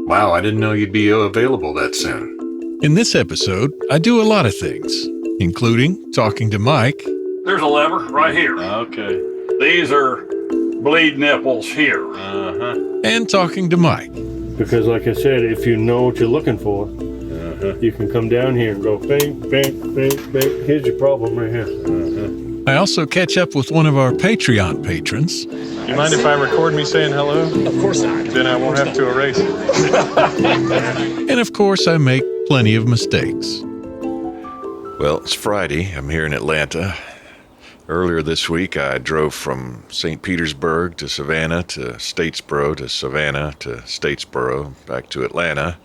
Wow, I didn't know you'd be available that soon. In this episode, I do a lot of things, including talking to Mike. There's a lever right here. Okay. These are bleed nipples here. And talking to Mike. Because like I said, if you know what you're looking for, you can come down here and go, bang, bang, bang, bang. Here's your problem right here. I also catch up with one of our Patreon patrons. You mind if I record me saying hello? Of course not. Then I won't have to erase it. And of course, I make plenty of mistakes. Well, it's Friday. I'm here in Atlanta. Earlier this week, I drove from St. Petersburg to Savannah to Statesboro to Savannah to Statesboro back to Atlanta.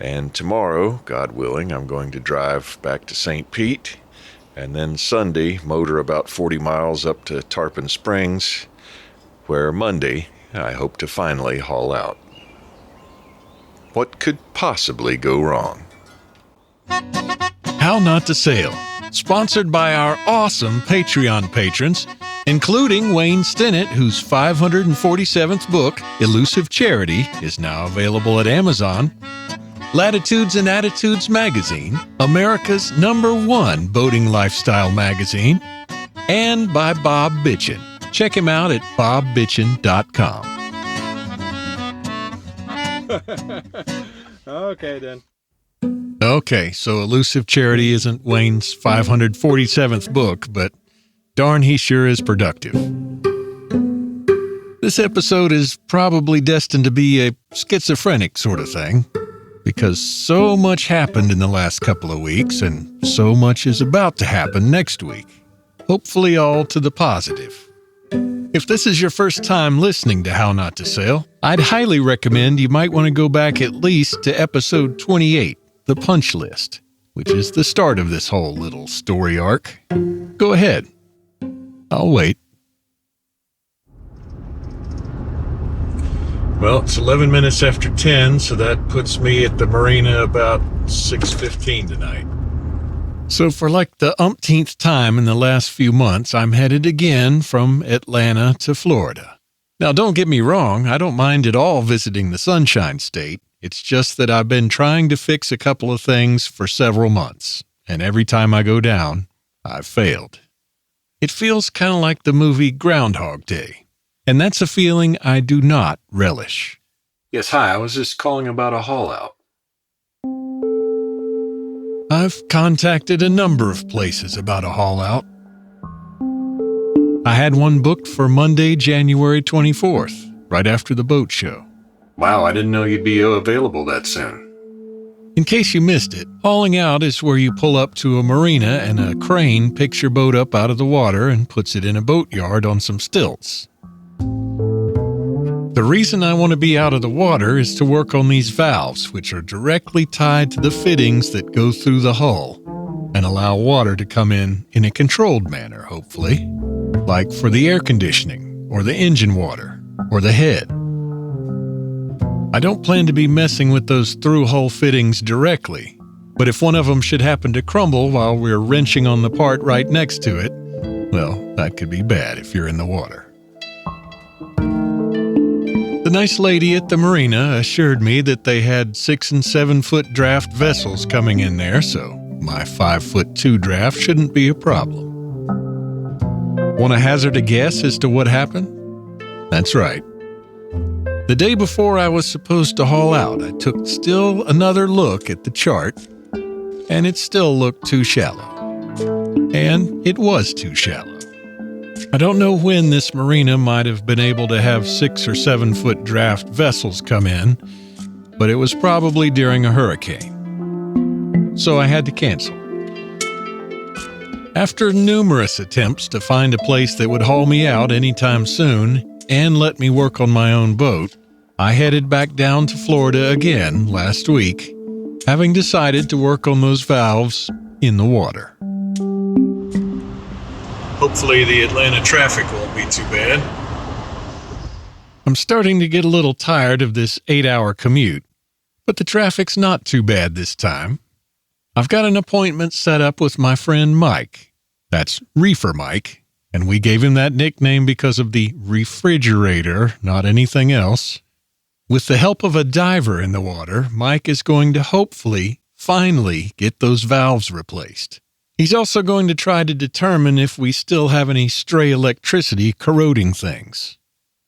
And tomorrow, God willing, I'm going to drive back to St. Pete. And then Sunday, motor about 40 miles up to Tarpon Springs, where Monday, I hope to finally haul out. What could possibly go wrong? How Not to Sail, sponsored by our awesome Patreon patrons, including Wayne Stinnett, whose 547th book, Elusive Charity, is now available at Amazon, Latitudes and Attitudes magazine, America's #1 boating lifestyle magazine, and by Bob Bitchin. Check him out at bobbitchin.com. Okay, then. Okay, so Elusive Charity isn't Wayne's 547th book, but darn, he sure is productive. This episode is probably destined to be a schizophrenic sort of thing, because so much happened in the last couple of weeks, and so much is about to happen next week. Hopefully all to the positive. If this is your first time listening to How Not to Sail, I'd highly recommend you might want to go back at least to episode 28, The Punch List, which is the start of this whole little story arc. Go ahead. I'll wait. Well, it's 11 minutes after 10, so that puts me at the marina about 6:15 tonight. So for like the umpteenth time in the last few months, I'm headed again from Atlanta to Florida. Now, don't get me wrong, I don't mind at all visiting the Sunshine State. It's just that I've been trying to fix a couple of things for several months, and every time I go down, I've failed. It feels kind of like the movie Groundhog Day, and that's a feeling I do not relish. Yes, hi, I was just calling about a haul out. I've contacted a number of places about a haul out. I had one booked for Monday, January 24th, right after the boat show. Wow, I didn't know you'd be available that soon. In case you missed it, hauling out is where you pull up to a marina and a crane picks your boat up out of the water and puts it in a boatyard on some stilts. The reason I want to be out of the water is to work on these valves, which are directly tied to the fittings that go through the hull and allow water to come in a controlled manner, hopefully, like for the air conditioning or the engine water or the head. I don't plan to be messing with those thru-hull fittings directly, but if one of them should happen to crumble while we're wrenching on the part right next to it, well, that could be bad if you're in the water. The nice lady at the marina assured me that they had 6 and 7 foot draft vessels coming in there, so my 5'2" draft shouldn't be a problem. Want to hazard a guess as to what happened? That's right. The day before I was supposed to haul out, I took still another look at the chart, and it still looked too shallow. And it was too shallow. I don't know when this marina might have been able to have 6 or 7 foot draft vessels come in, but it was probably during a hurricane. So I had to cancel. After numerous attempts to find a place that would haul me out anytime soon and let me work on my own boat, I headed back down to Florida again last week, having decided to work on those valves in the water. Hopefully the Atlanta traffic won't be too bad. I'm starting to get a little tired of this 8-hour commute, but the traffic's not too bad this time. I've got an appointment set up with my friend Mike. That's Reefer Mike, and we gave him that nickname because of the refrigerator, not anything else. With the help of a diver in the water, Mike is going to hopefully, finally, get those valves replaced. He's also going to try to determine if we still have any stray electricity corroding things.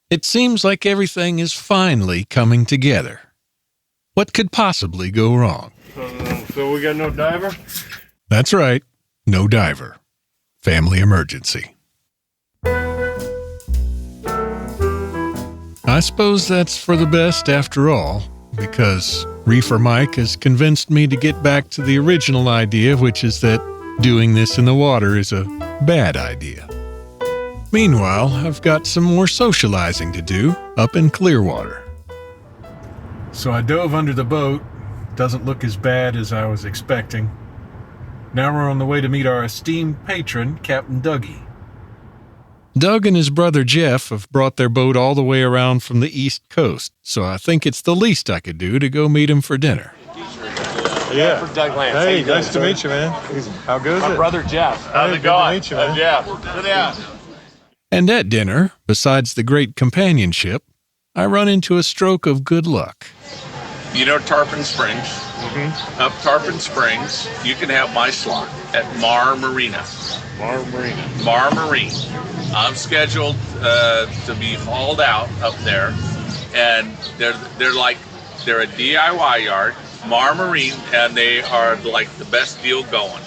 It seems like everything is finally coming together. What could possibly go wrong? So we got no diver? That's right, no diver. Family emergency. I suppose that's for the best after all, because Reefer Mike has convinced me to get back to the original idea, which is that doing this in the water is a bad idea. Meanwhile, I've got some more socializing to do up in Clearwater. So I dove under the boat. Doesn't look as bad as I was expecting. Now we're on the way to meet our esteemed patron, Captain Dougie. Doug and his brother Jeff have brought their boat all the way around from the East Coast, so I think it's the least I could do to go meet him for dinner. Yeah. For Doug Lance. Hey, nice to meet you, man. How goes My it? brother Jeff. How's it going? Good to meet you, man. Jeff. Sit down. And at dinner, besides the great companionship, I run into a stroke of good luck. You know Tarpon Springs? Mm-hmm. Up Tarpon Springs, you can have my slot at Mar Marina. Mar Marine. I'm scheduled to be hauled out up there, and they're a DIY yard, Mar Marine, and they are like the best deal going.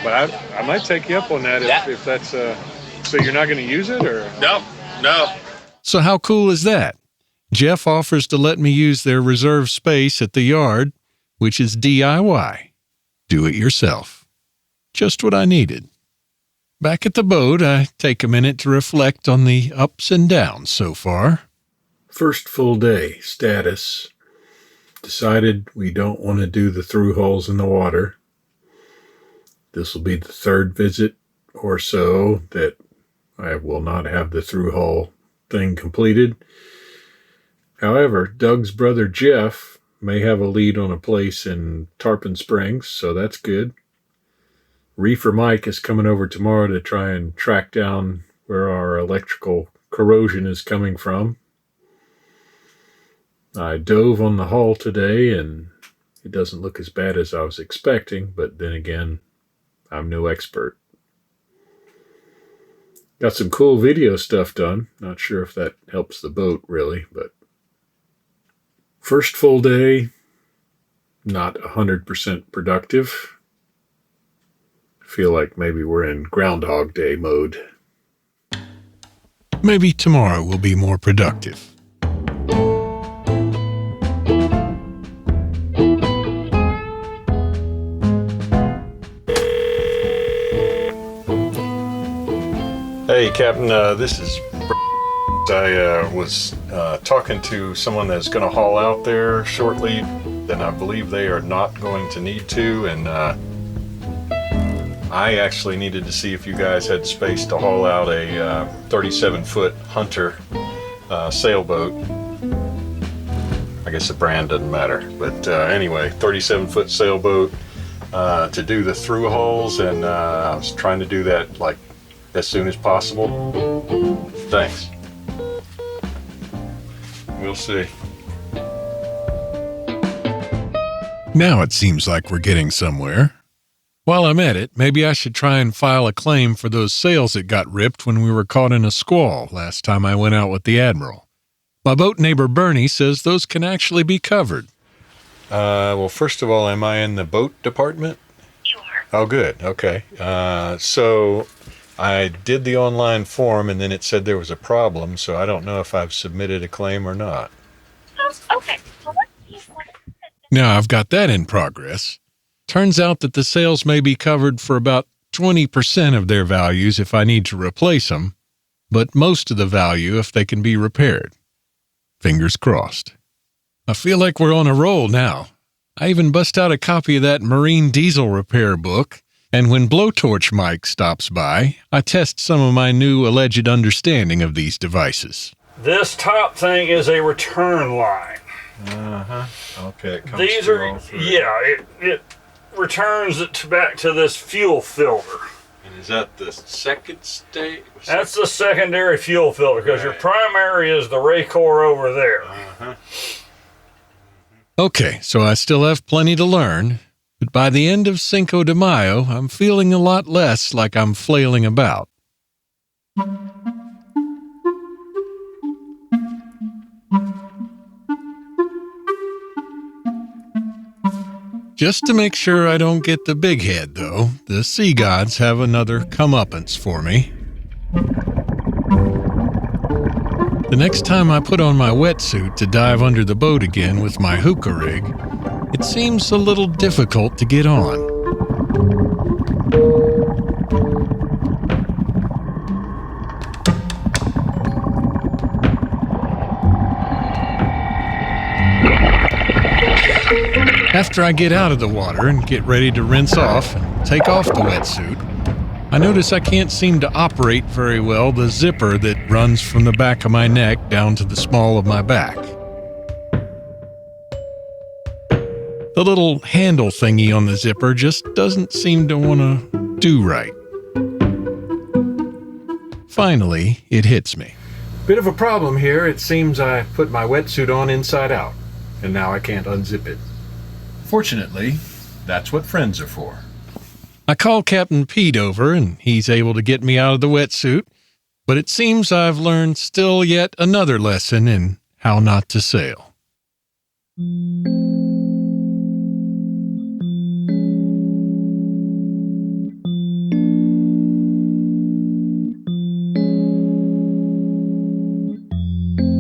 But I might take you up on that if that's so you're not going to use it, or? No. So how cool is that? Jeff offers to let me use their reserve space at the yard, which is DIY. Do it yourself. Just what I needed. Back at the boat, I take a minute to reflect on the ups and downs so far. First full day, status. Decided we don't want to do the thru-hulls in the water. This will be the third visit or so that I will not have the thru-hull thing completed. However, Doug's brother Jeff may have a lead on a place in Tarpon Springs, so that's good. Reefer Mike is coming over tomorrow to try and track down where our electrical corrosion is coming from. I dove on the hull today, and it doesn't look as bad as I was expecting, but then again, I'm no expert. Got some cool video stuff done. Not sure if that helps the boat, really, but first full day, not 100% productive. Feel like maybe we're in Groundhog Day mode. Maybe tomorrow will be more productive. Hey, Captain, this is I was talking to someone that's going to haul out there shortly, and I believe they are not going to need to, and I actually needed to see if you guys had space to haul out a 37-foot Hunter sailboat. I guess the brand doesn't matter, but anyway, 37-foot sailboat to do the thru-hulls, and I was trying to do that like as soon as possible. Thanks. We'll see. Now it seems like we're getting somewhere. While I'm at it, maybe I should try and file a claim for those sails that got ripped when we were caught in a squall last time I went out with the Admiral. My boat neighbor Bernie says those can actually be covered. Well, first of all, am I in the boat department? You are. Oh, good. Okay. So I did the online form, and then it said there was a problem, so I don't know if I've submitted a claim or not. Oh, okay. Well, let's see. Now I've got that in progress. Turns out that the sails may be covered for about 20% of their values if I need to replace them, but most of the value if they can be repaired. Fingers crossed. I feel like we're on a roll now. I even bust out a copy of that marine diesel repair book, and when Blowtorch Mike stops by, I test some of my new alleged understanding of these devices. This top thing is a return line. Okay, it comes These through are, all through. yeah, it returns it back to this fuel filter. And is that the second stage? That's the secondary fuel filter, because your Right. primary is the Raycor over there. Okay, so I still have plenty to learn, but by the end of Cinco de Mayo, I'm feeling a lot less like I'm flailing about. Just to make sure I don't get the big head, though, the sea gods have another comeuppance for me. The next time I put on my wetsuit to dive under the boat again with my hookah rig, it seems a little difficult to get on. After I get out of the water and get ready to rinse off and take off the wetsuit, I notice I can't seem to operate very well the zipper that runs from the back of my neck down to the small of my back. The little handle thingy on the zipper just doesn't seem to want to do right. Finally, it hits me. Bit of a problem here. It seems I put my wetsuit on inside out, and now I can't unzip it. Fortunately, that's what friends are for. I call Captain Pete over, and he's able to get me out of the wetsuit, but it seems I've learned still yet another lesson in how not to sail.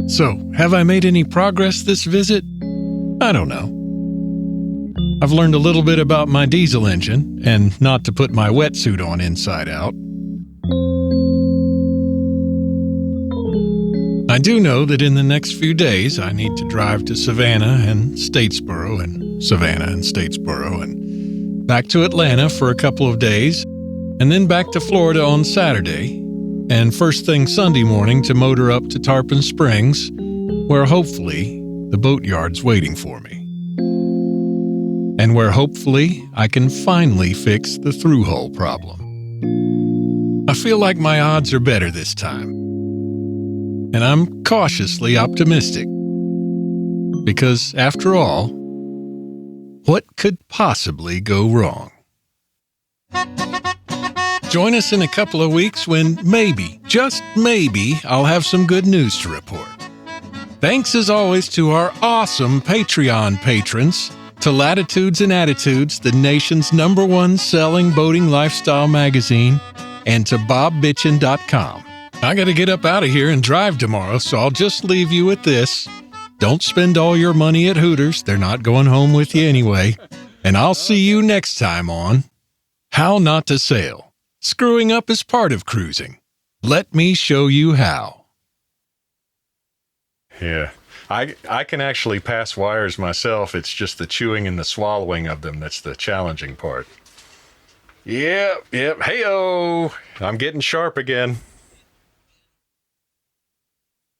So, have I made any progress this visit? I don't know. I've learned a little bit about my diesel engine and not to put my wetsuit on inside out. I do know that in the next few days I need to drive to Savannah and Statesboro and Savannah and Statesboro and back to Atlanta for a couple of days and then back to Florida on Saturday and first thing Sunday morning to motor up to Tarpon Springs where hopefully the boatyard's waiting for me. And where hopefully I can finally fix the thru-hull problem. I feel like my odds are better this time. And I'm cautiously optimistic. Because after all, what could possibly go wrong? Join us in a couple of weeks when maybe, just maybe, I'll have some good news to report. Thanks as always to our awesome Patreon patrons, to Latitudes and Attitudes, the nation's #1 selling boating lifestyle magazine, and to BobBitchin.com. I gotta get up out of here and drive tomorrow, so I'll just leave you with this. Don't spend all your money at Hooters. They're not going home with you anyway. And I'll see you next time on How Not to Sail. Screwing up is part of cruising. Let me show you how. Yeah. I can actually pass wires myself. It's just the chewing and the swallowing of them that's the challenging part. Yep. Hey-oh. I'm getting sharp again.